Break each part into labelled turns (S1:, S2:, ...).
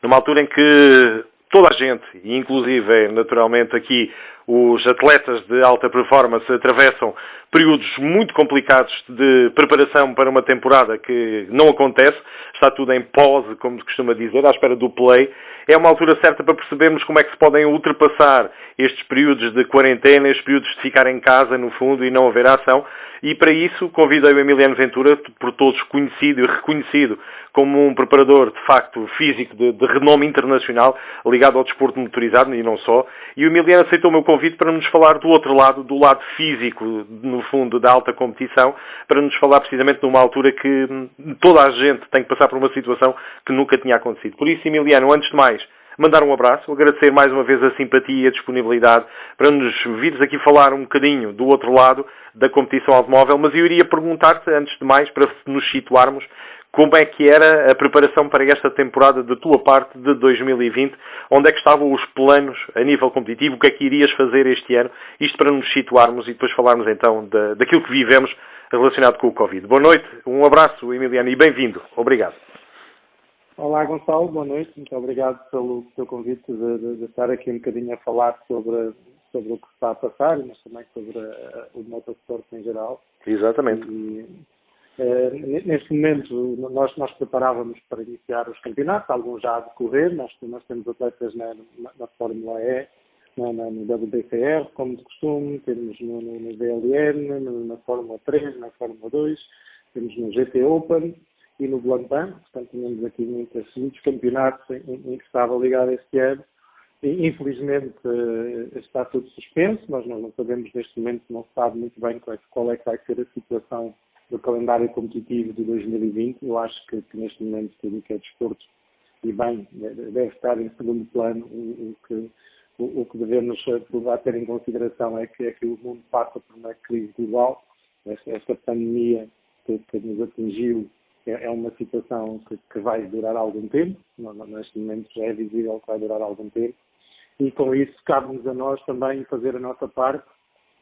S1: numa altura em que toda a gente, e inclusive naturalmente aqui os atletas de alta performance, atravessam períodos muito complicados de preparação para uma temporada que não acontece, está tudo em pause, como se costuma dizer, à espera do play. É uma altura certa para percebermos como é que se podem ultrapassar estes períodos de quarentena, estes períodos de ficar em casa, no fundo, e não haver ação. E para isso convidei o Emiliano Ventura, por todos conhecido e reconhecido como um preparador, de facto, físico de renome internacional, ligado ao desporto motorizado e não só. E o Emiliano aceitou o meu convite para nos falar do outro lado, do lado físico, no fundo, da alta competição, para nos falar precisamente numa altura que toda a gente tem que passar por uma situação que nunca tinha acontecido. Por isso, Emiliano, antes de mais, mandar um abraço, agradecer mais uma vez a simpatia e a disponibilidade para nos vires aqui falar um bocadinho do outro lado da competição automóvel, mas eu iria perguntar-te, antes de mais, para nos situarmos, como é que era a preparação para esta temporada da tua parte de 2020, onde é que estavam os planos a nível competitivo, o que é que irias fazer este ano, isto para nos situarmos e depois falarmos então daquilo que vivemos relacionado com o Covid. Boa noite, um abraço, Emiliano, e bem-vindo. Obrigado.
S2: Olá, Gonçalo, boa noite. Muito obrigado pelo teu convite de estar aqui um bocadinho a falar sobre o que está a passar, mas também sobre o motorsport em geral.
S1: Exatamente.
S2: Neste momento, nós preparávamos para iniciar os campeonatos, alguns já a decorrer. Nós temos atletas na Fórmula E, no WBCR, como de costume, temos no VLN, na Fórmula 3, na Fórmula 2, temos no GT Open e no Blancpain. Portanto, tínhamos aqui muitos campeonatos em que estava ligado este ano. E, infelizmente, está tudo suspenso. Nós não sabemos neste momento, não se sabe muito bem qual é que vai ser a situação do calendário competitivo de 2020. Eu acho que neste momento tudo que é desporto e bem deve estar em segundo plano. O que devemos ter em consideração é que o mundo passa por uma crise global. Esta pandemia que nos atingiu é uma situação que vai durar algum tempo. Neste momento já é visível que vai durar algum tempo. E com isso cabe-nos a nós também fazer a nossa parte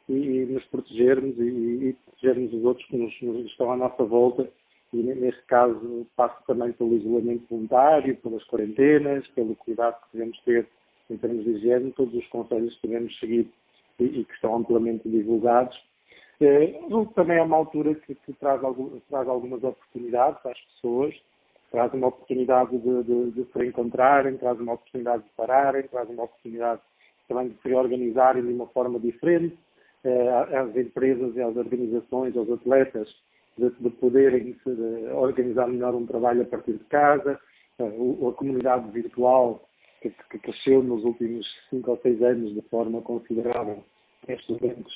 S2: e nos protegermos e protegermos os outros que nos estão à nossa volta. E neste caso passa também pelo isolamento voluntário, pelas quarentenas, pelo cuidado que devemos ter em termos de higiene, todos os conselhos que devemos seguir e que estão amplamente divulgados. Também é uma altura que traz algumas oportunidades às pessoas, traz uma oportunidade de se reencontrarem, traz uma oportunidade de pararem, traz uma oportunidade também de se reorganizarem de uma forma diferente, às empresas e às organizações, aos atletas, de poderem organizar melhor um trabalho a partir de casa, a comunidade virtual que cresceu nos últimos 5 ou 6 anos de forma considerável. Este evento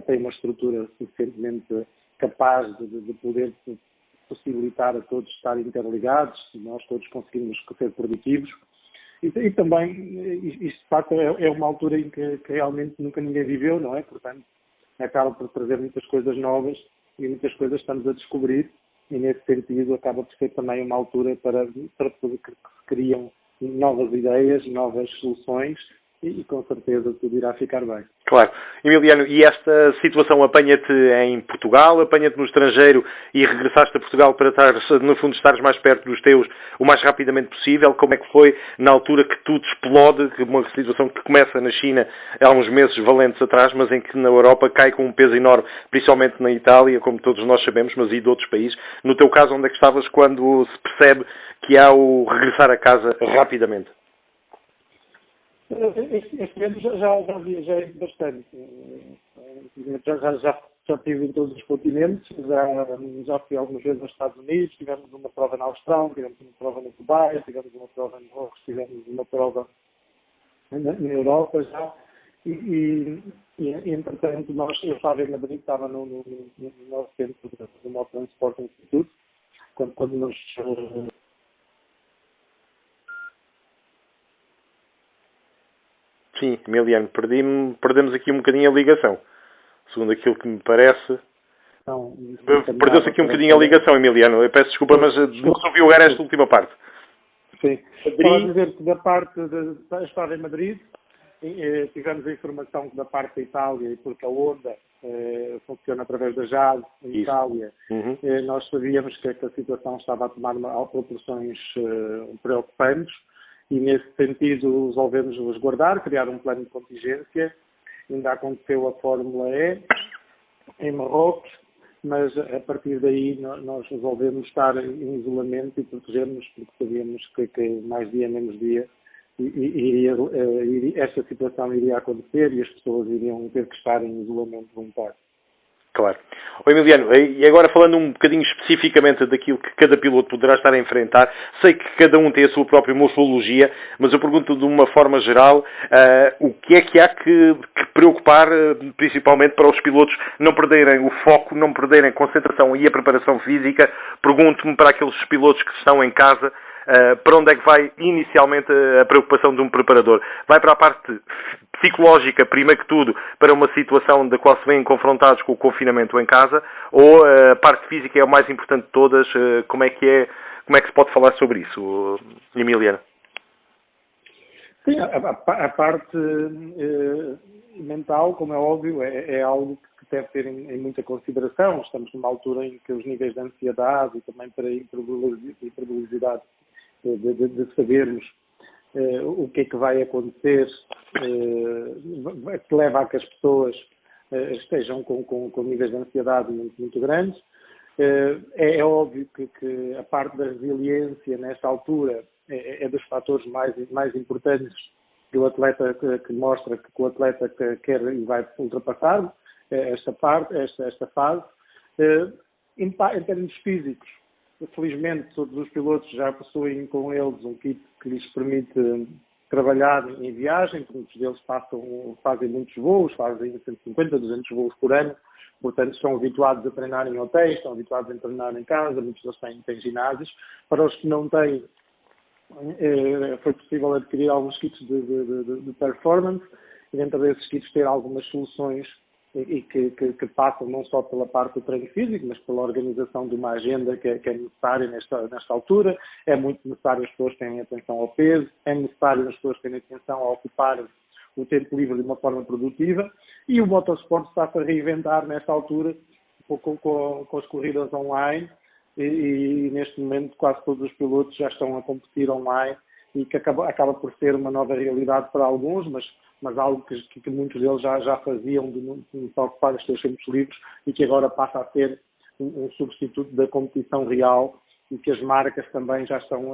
S2: tem uma estrutura suficientemente capaz de poder possibilitar a todos estar interligados, nós todos conseguimos ser produtivos. E também, isto de facto é uma altura em que realmente nunca ninguém viveu, não é? Portanto, acaba por trazer muitas coisas novas e muitas coisas estamos a descobrir e nesse sentido acaba por ser também uma altura para que se criam novas ideias, novas soluções e com certeza tudo irá ficar bem.
S1: Claro. Emiliano, e esta situação apanha-te em Portugal, apanha-te no estrangeiro e regressaste a Portugal para no fundo, estares mais perto dos teus o mais rapidamente possível? Como é que foi na altura que tudo explode, uma situação que começa na China há uns meses valentes atrás, mas em que na Europa cai com um peso enorme, principalmente na Itália, como todos nós sabemos, mas e de outros países? No teu caso, onde é que estavas quando se percebe que há o regressar a casa rapidamente?
S2: Este ano já viajei bastante. Já estive em todos os continentes, já fui algumas vezes aos Estados Unidos, tivemos uma prova na Austrália, tivemos uma prova no Dubai, tivemos uma prova em Londres, tivemos uma prova na Europa já. E entretanto, eu estava em Madrid, estava no nosso centro do Motor Sport Institute, quando nos...
S1: Sim, Emiliano, perdemos aqui um bocadinho a ligação. Segundo aquilo que me parece... Perdeu-se aqui um bocadinho a ligação, Emiliano. Eu peço desculpa, mas não se ouviu agora esta última parte.
S2: Sim. Estava a dizer que da parte estava em Madrid, tivemos a informação que da parte da Itália, porque a Honda funciona através da JAS em Itália, nós sabíamos que a situação estava a tomar proporções preocupantes. e nesse sentido resolvemos resguardar, criar um plano de contingência. Ainda aconteceu a Fórmula E em Marrocos, mas a partir daí nós resolvemos estar em isolamento e protegermos, porque sabíamos que mais dia menos dia esta situação iria acontecer e as pessoas iriam ter que estar em isolamento voluntário.
S1: Claro. Ô Emiliano, e agora falando um bocadinho especificamente daquilo que cada piloto poderá estar a enfrentar, sei que cada um tem a sua própria morfologia, mas eu pergunto de uma forma geral, o que é que há que preocupar, principalmente para os pilotos não perderem o foco, não perderem a concentração e a preparação física? Pergunto-me para aqueles pilotos que estão em casa, para onde é que vai inicialmente a preocupação de um preparador? Vai para a parte psicológica, primeiro que tudo, para uma situação da qual se vêm confrontados com o confinamento em casa, ou a parte física é o mais importante de todas? Como é que se pode falar sobre isso, Emiliano?
S2: Sim, a parte mental, como é óbvio, é algo que deve ter em muita consideração. Estamos numa altura em que os níveis de ansiedade e também para a imprevisibilidade de sabermos o que é que vai acontecer, que leva a que as pessoas estejam com níveis de ansiedade muito grandes. É óbvio que a parte da resiliência nesta altura é dos fatores mais importantes que o atleta que mostra que o atleta quer e vai ultrapassar esta fase. Em termos físicos, felizmente todos os pilotos já possuem com eles um kit que lhes permite trabalhar em viagem, muitos deles fazem muitos voos, fazem 150, 200 voos por ano, portanto estão habituados a treinar em hotéis, estão habituados a treinar em casa, muitos deles têm ginásios. Para os que não têm, foi possível adquirir alguns kits de performance, e dentro desses kits ter algumas soluções e que passam não só pela parte do treino físico, mas pela organização de uma agenda que é necessária nesta altura. É muito necessário as pessoas terem atenção ao peso, é necessário as pessoas terem atenção a ocupar o tempo livre de uma forma produtiva, e o motorsport está-se a reinventar nesta altura com as corridas online, e neste momento quase todos os pilotos já estão a competir online, e que acaba por ser uma nova realidade para alguns, mas algo que muitos deles já faziam de ocupar os seus tempos livres, e que agora passa a ser um substituto da competição real, e que as marcas também já estão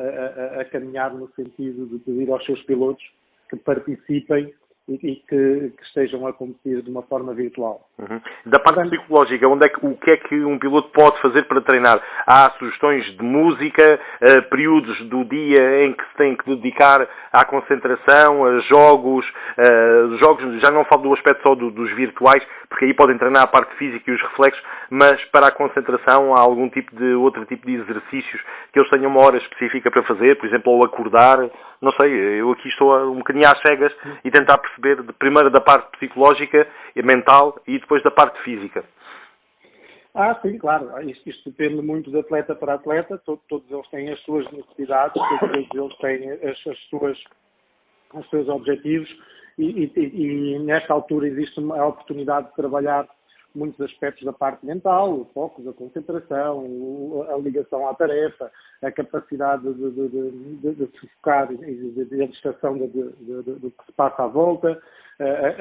S2: a caminhar no sentido de pedir aos seus pilotos que participem e que estejam a competir de uma forma virtual.
S1: Uhum. Da parte psicológica, o que é que um piloto pode fazer para treinar? Há sugestões de música, períodos do dia em que se tem que dedicar à concentração, a jogos, já não falo do aspecto só dos virtuais, porque aí podem treinar a parte física e os reflexos, mas para a concentração há algum outro tipo de exercícios que eles tenham uma hora específica para fazer, por exemplo, ao acordar, não sei, eu aqui estou um bocadinho às cegas e tentar perceber primeiro da parte psicológica e mental e depois da parte física.
S2: Sim, claro. Isto depende muito de atleta para atleta. Todos eles têm as suas necessidades, todos eles têm os seus objetivos, e nesta altura existe a oportunidade de trabalhar muitos aspectos da parte mental, o foco, a concentração, a ligação à tarefa, a capacidade de se focar e a distração do que se passa à volta,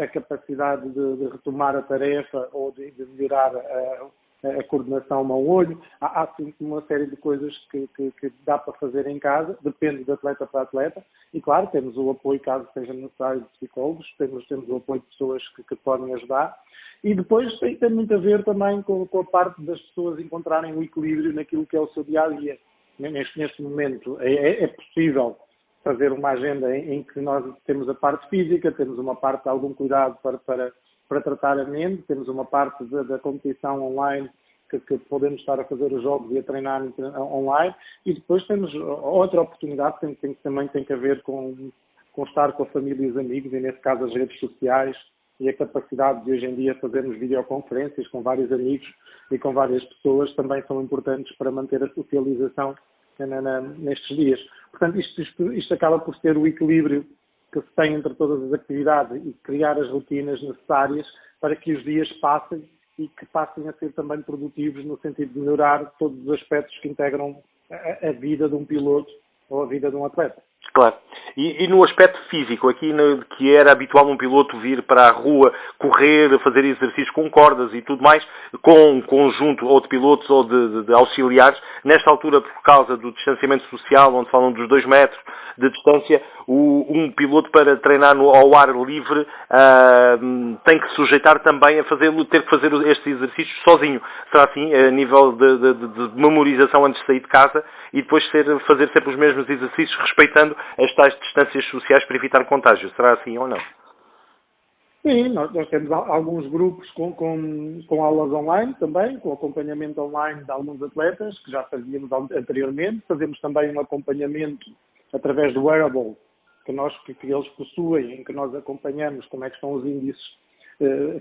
S2: a capacidade de retomar a tarefa ou de melhorar a coordenação mão-olho. Há sim uma série de coisas que dá para fazer em casa, depende de atleta para atleta, e claro, temos o apoio, caso seja necessário, de psicólogos, temos o apoio de pessoas que podem ajudar, e depois tem muito a ver também com a parte das pessoas encontrarem o equilíbrio naquilo que é o seu dia-a-dia. Neste momento é possível fazer uma agenda em que nós temos a parte física, temos uma parte de algum cuidado para tratar a mente, temos uma parte da competição online que podemos estar a fazer os jogos e a treinar online, e depois temos outra oportunidade que também tem a ver com estar com a família e os amigos, e nesse caso as redes sociais e a capacidade de hoje em dia fazermos videoconferências com vários amigos e com várias pessoas também são importantes para manter a socialização nestes dias. Portanto, isto acaba por ser o equilíbrio que se tem entre todas as atividades e criar as rotinas necessárias para que os dias passem e que passem a ser também produtivos no sentido de melhorar todos os aspectos que integram a vida de um piloto ou a vida de um atleta.
S1: Claro. E no aspecto físico, aqui que era habitual um piloto vir para a rua, correr, fazer exercícios com cordas e tudo mais, com um conjunto ou de pilotos ou de auxiliares, nesta altura, por causa do distanciamento social, onde falam dos 2 metros de distância, um piloto para treinar ao ar livre tem que se sujeitar também a ter que fazer estes exercícios sozinho. Será assim, a nível de memorização antes de sair de casa e depois fazer sempre os mesmos exercícios, respeitando as tais distâncias sociais para evitar contágio. Será assim ou não?
S2: Sim, nós temos alguns grupos com aulas online também, com acompanhamento online de alguns atletas, que já fazíamos anteriormente. Fazemos também um acompanhamento através do wearable que eles possuem, em que nós acompanhamos como é que estão os índices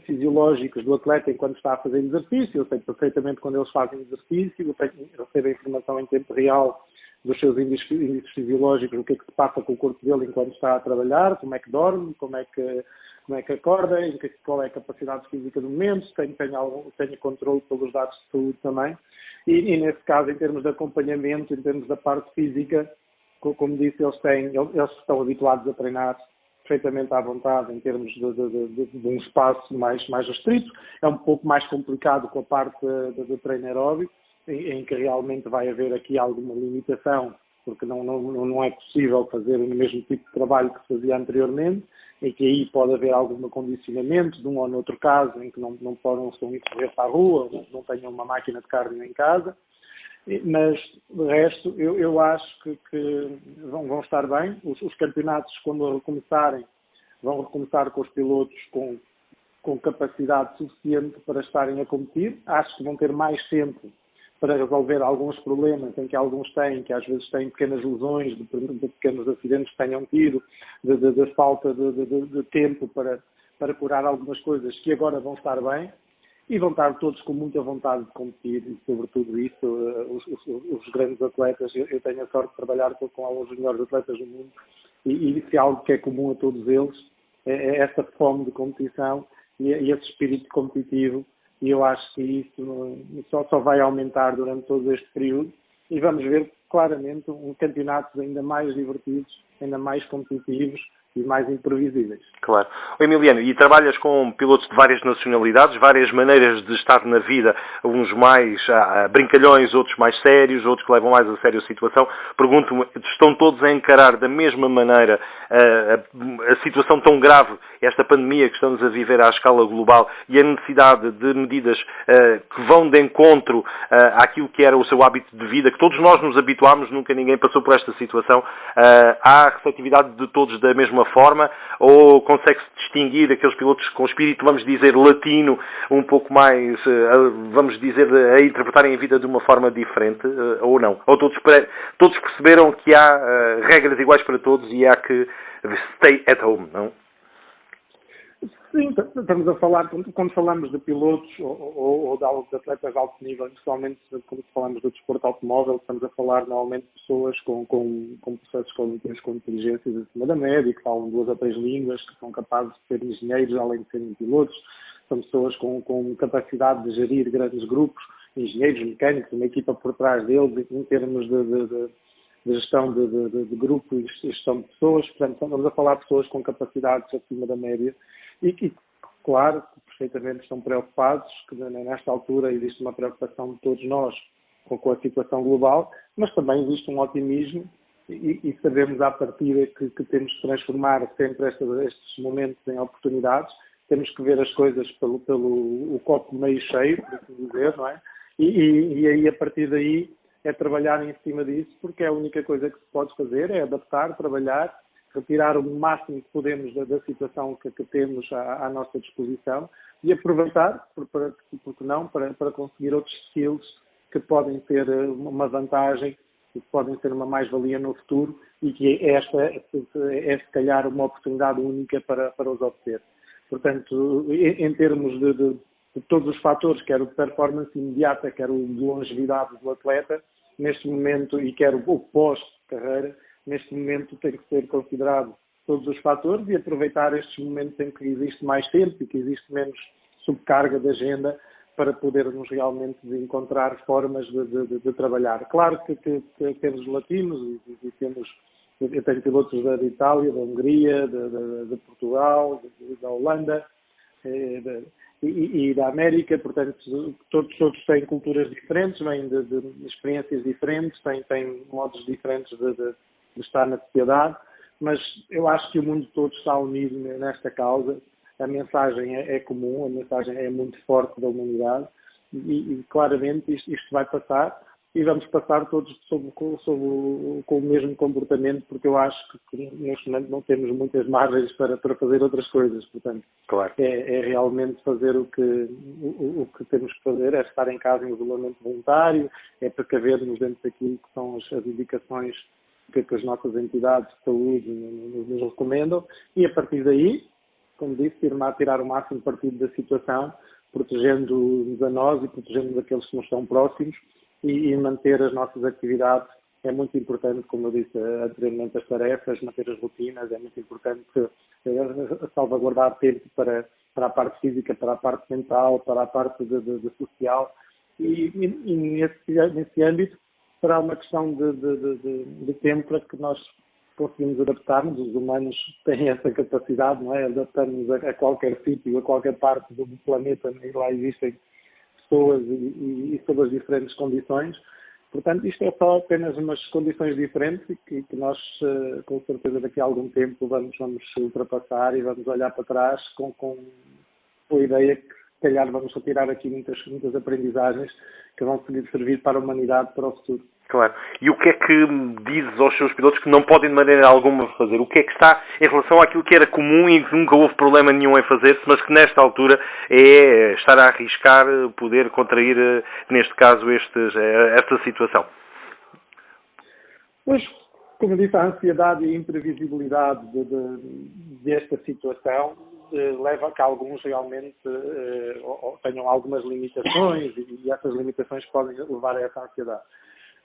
S2: fisiológicos do atleta enquanto está a fazer exercício. Eu sei perfeitamente quando eles fazem exercício, eu recebo a informação em tempo real dos seus índices fisiológicos, o que é que se passa com o corpo dele enquanto está a trabalhar, como é que dorme, como é que acorda, qual é a capacidade física do momento, se tenho controle pelos dados de saúde também. E nesse caso, em termos de acompanhamento, em termos da parte física, como disse, eles estão habituados a treinar perfeitamente à vontade em termos de um espaço mais restrito. É um pouco mais complicado com a parte do treino aeróbico, em que realmente vai haver aqui alguma limitação, porque não é possível fazer o mesmo tipo de trabalho que se fazia anteriormente, em que aí pode haver algum condicionamento, de um ou noutro caso, em que não podem correr para a rua, não tenham uma máquina de cardio em casa. Mas, de resto, eu acho que vão estar bem. Os campeonatos, quando recomeçarem, vão recomeçar com os pilotos com capacidade suficiente para estarem a competir. Acho que vão ter mais tempo para resolver alguns problemas em que alguns têm, que às vezes têm pequenas lesões, de pequenos acidentes que tenham tido, de falta de tempo para curar algumas coisas, que agora vão estar bem. E vão estar todos com muita vontade de competir e, sobretudo isso, os grandes atletas. Eu tenho a sorte de trabalhar com alguns dos melhores atletas do mundo e isso é algo que é comum a todos eles, é essa fome de competição e esse espírito competitivo. E eu acho que isso só vai aumentar durante todo este período e vamos ver claramente campeonatos ainda mais divertidos, ainda mais competitivos e mais imprevisíveis.
S1: Claro. Emiliano, e trabalhas com pilotos de várias nacionalidades, várias maneiras de estar na vida, uns mais brincalhões, outros mais sérios, outros que levam mais a sério a situação. Pergunto-me, estão todos a encarar da mesma maneira a situação tão grave, esta pandemia que estamos a viver à escala global e a necessidade de medidas que vão de encontro àquilo que era o seu hábito de vida, que todos nós nos habituámos, nunca ninguém passou por esta situação. Há a receptividade de todos da mesma forma ou consegue-se distinguir aqueles pilotos com espírito, vamos dizer, latino, um pouco mais, vamos dizer, a interpretarem a vida de uma forma diferente, ou não? Ou todos perceberam que há regras iguais para todos e há que stay at home, não?
S2: Sim, estamos a falar, quando falamos de pilotos ou de atletas de alto nível, principalmente quando falamos do desporto automóvel, estamos a falar normalmente de pessoas com processos cognitivos com inteligências acima da média, que falam 2 ou 3 línguas, que são capazes de ser engenheiros além de serem pilotos. São pessoas com capacidade de gerir grandes grupos, engenheiros, mecânicos, uma equipa por trás deles, em termos de gestão de grupo e gestão de pessoas. Portanto, estamos a falar de pessoas com capacidades acima da média e que, claro, perfeitamente estão preocupados, que nesta altura existe uma preocupação de todos nós com a situação global, mas também existe um otimismo e sabemos à partida que temos que transformar sempre estes momentos em oportunidades. Temos que ver as coisas pelo o copo meio cheio, por assim dizer, não é? E aí, a partir daí, é trabalhar em cima disso, porque é a única coisa que se pode fazer, é adaptar, trabalhar, retirar o máximo que podemos da situação que temos à nossa disposição e aproveitar, porque não, para conseguir outros skills que podem ter uma vantagem e que podem ser uma mais-valia no futuro e que esta é se calhar uma oportunidade única para os obter. Portanto, em termos de todos os fatores, quer o de performance imediata, quer o de longevidade do atleta, neste momento, e quer o pós-carreira, neste momento tem que ser considerado todos os fatores e aproveitar estes momentos em que existe mais tempo e que existe menos subcarga de agenda para podermos realmente encontrar formas de trabalhar. Claro que temos latinos e temos Eu tenho pilotos da Itália, da Hungria, de Portugal, da Holanda e da América, portanto, todos têm culturas diferentes, vêm de experiências diferentes, têm modos diferentes de estar na sociedade, mas eu acho que o mundo todo está unido nesta causa. A mensagem é comum, a mensagem é muito forte da humanidade e claramente isto vai passar e vamos passar todos com o mesmo comportamento, porque eu acho que neste momento não temos muitas margens para fazer outras coisas, portanto,
S1: Claro.
S2: é realmente fazer o que temos que fazer, é estar em casa em isolamento voluntário, é precaver-nos dentro daquilo que são as indicações que as nossas entidades de saúde nos recomendam e a partir daí, como disse, tirar o máximo partido da situação, protegendo-nos a nós e protegendo aqueles que nos estão próximos e manter as nossas atividades. É muito importante, como eu disse anteriormente, as tarefas, manter as rotinas, é muito importante salvaguardar tempo para a parte física, para a parte mental, para a parte de social e nesse âmbito será uma questão de tempo para que nós conseguimos adaptar-nos. Os humanos têm essa capacidade, não é? Adaptamos a qualquer sítio, a qualquer parte do planeta, e lá existem pessoas e sob as diferentes condições. Portanto, isto é só apenas umas condições diferentes e que nós, com certeza, daqui a algum tempo vamos ultrapassar e vamos olhar para trás com a ideia que, se calhar, vamos retirar aqui muitas aprendizagens que vão servir para a humanidade, para o futuro.
S1: Claro. E o que é que dizes aos seus pilotos que não podem de maneira alguma fazer? O que é que está em relação àquilo que era comum e que nunca houve problema nenhum em fazer-se, mas que nesta altura é estar a arriscar poder contrair, neste caso, esta situação?
S2: Pois, como disse, a ansiedade e a imprevisibilidade desta situação leva a que alguns realmente tenham algumas limitações e essas limitações podem levar a essa ansiedade.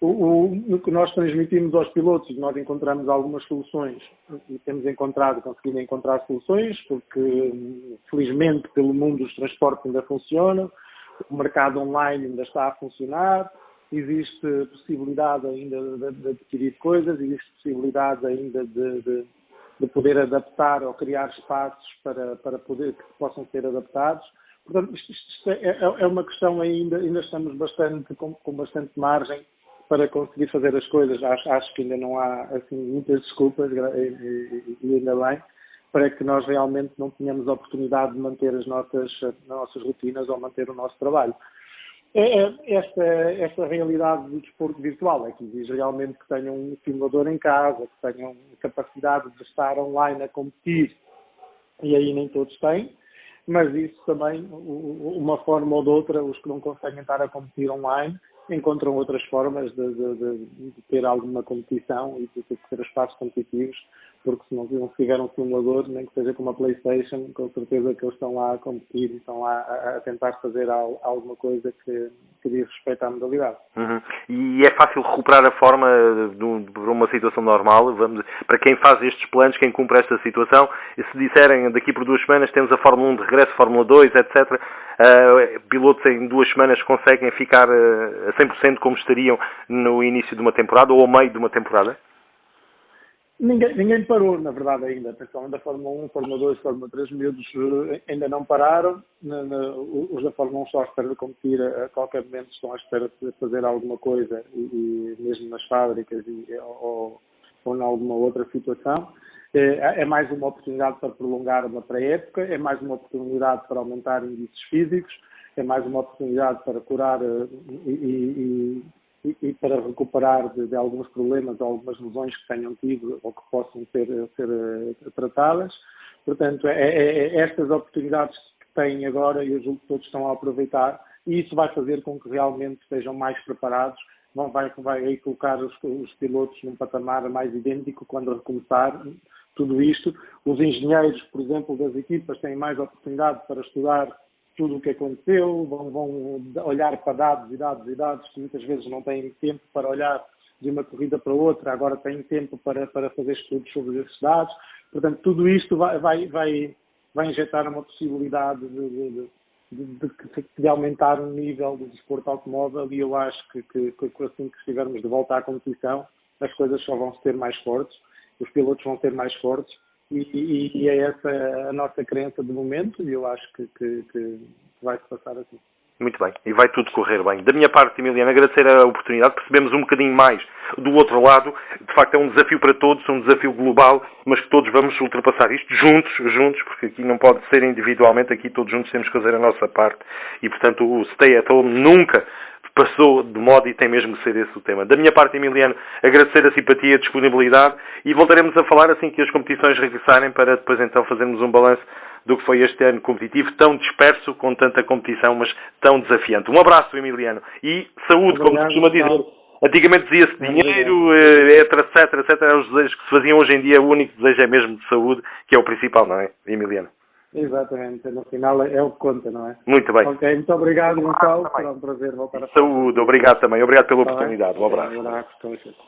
S2: O que nós transmitimos aos pilotos, nós encontramos algumas soluções e conseguido encontrar soluções, porque felizmente pelo mundo os transportes ainda funcionam, o mercado online ainda está a funcionar, existe possibilidade ainda de adquirir coisas, existe possibilidade ainda de poder adaptar ou criar espaços para poder que possam ser adaptados. Portanto, isto é uma questão ainda estamos com bastante margem para conseguir fazer as coisas. Acho que ainda não há assim, muitas desculpas, e ainda bem, para que nós realmente não tenhamos a oportunidade de manter as nossas rotinas ou manter o nosso trabalho. Esta realidade do desporto virtual é que exige realmente que tenham um simulador em casa, que tenham capacidade de estar online a competir, e aí nem todos têm, mas isso também, uma forma ou de outra, os que não conseguem estar a competir online, encontram outras formas de ter alguma competição e de ter espaços competitivos, porque se não tiver um simulador, nem que seja com uma PlayStation, com certeza que eles estão lá a competir e estão lá a tentar fazer alguma coisa que diz respeito à modalidade.
S1: Uhum. E é fácil recuperar a forma para uma situação normal? Para quem faz estes planos, quem cumpre esta situação, e se disserem daqui por 2 semanas temos a Fórmula 1 de regresso, Fórmula 2, etc., pilotos em 2 semanas conseguem ficar a 100% como estariam no início de uma temporada ou ao meio de uma temporada?
S2: Ninguém parou, na verdade, ainda. Principalmente da Fórmula 1, Fórmula 2, Fórmula 3, miúdos ainda não pararam. Os da Fórmula 1 só à espera de competir a qualquer momento, estão à espera de fazer alguma coisa, e mesmo nas fábricas ou em alguma outra situação. É mais uma oportunidade para prolongar uma pré-época, é mais uma oportunidade para aumentar índices físicos, é mais uma oportunidade para curar e para recuperar de alguns problemas ou algumas lesões que tenham tido ou que possam ser tratadas. Portanto, estas oportunidades que têm agora, e eu julgo que todos estão a aproveitar, e isso vai fazer com que realmente estejam mais preparados, vai aí colocar os pilotos num patamar mais idêntico quando recomeçar tudo isto. Os engenheiros, por exemplo, das equipas têm mais oportunidade para estudar tudo o que aconteceu, vão olhar para dados que muitas vezes não têm tempo para olhar de uma corrida para outra, agora têm tempo para fazer estudos sobre esses dados. Portanto, tudo isto vai injetar uma possibilidade de aumentar o nível do desporto automóvel, e eu acho que assim que estivermos de volta à competição, as coisas só vão ser mais fortes os pilotos vão ser mais fortes e é essa a nossa crença de momento e eu acho que vai se passar assim.
S1: Muito bem, e vai tudo correr bem. Da minha parte, Emiliano, agradecer a oportunidade, percebemos um bocadinho mais do outro lado. De facto, é um desafio para todos, um desafio global, mas que todos vamos ultrapassar isto juntos, porque aqui não pode ser individualmente, aqui todos juntos temos que fazer a nossa parte. E, portanto, o Stay at Home nunca passou de moda e tem mesmo que ser esse o tema. Da minha parte, Emiliano, agradecer a simpatia e a disponibilidade e voltaremos a falar assim que as competições regressarem para depois então fazermos um balanço do que foi este ano competitivo, tão disperso, com tanta competição, mas tão desafiante. Um abraço, Emiliano. E saúde, como se costuma dizer. Antigamente dizia-se dinheiro, etc. Eram os desejos que se faziam hoje em dia. O único desejo é mesmo de saúde, que é o principal, não é, Emiliano?
S2: Exatamente. No final é o que conta, não é?
S1: Muito bem.
S2: Ok, muito obrigado, Gonçalo. Será um prazer voltar a falar.
S1: Saúde, obrigado também. Obrigado pela oportunidade. Um abraço.
S2: Um abraço.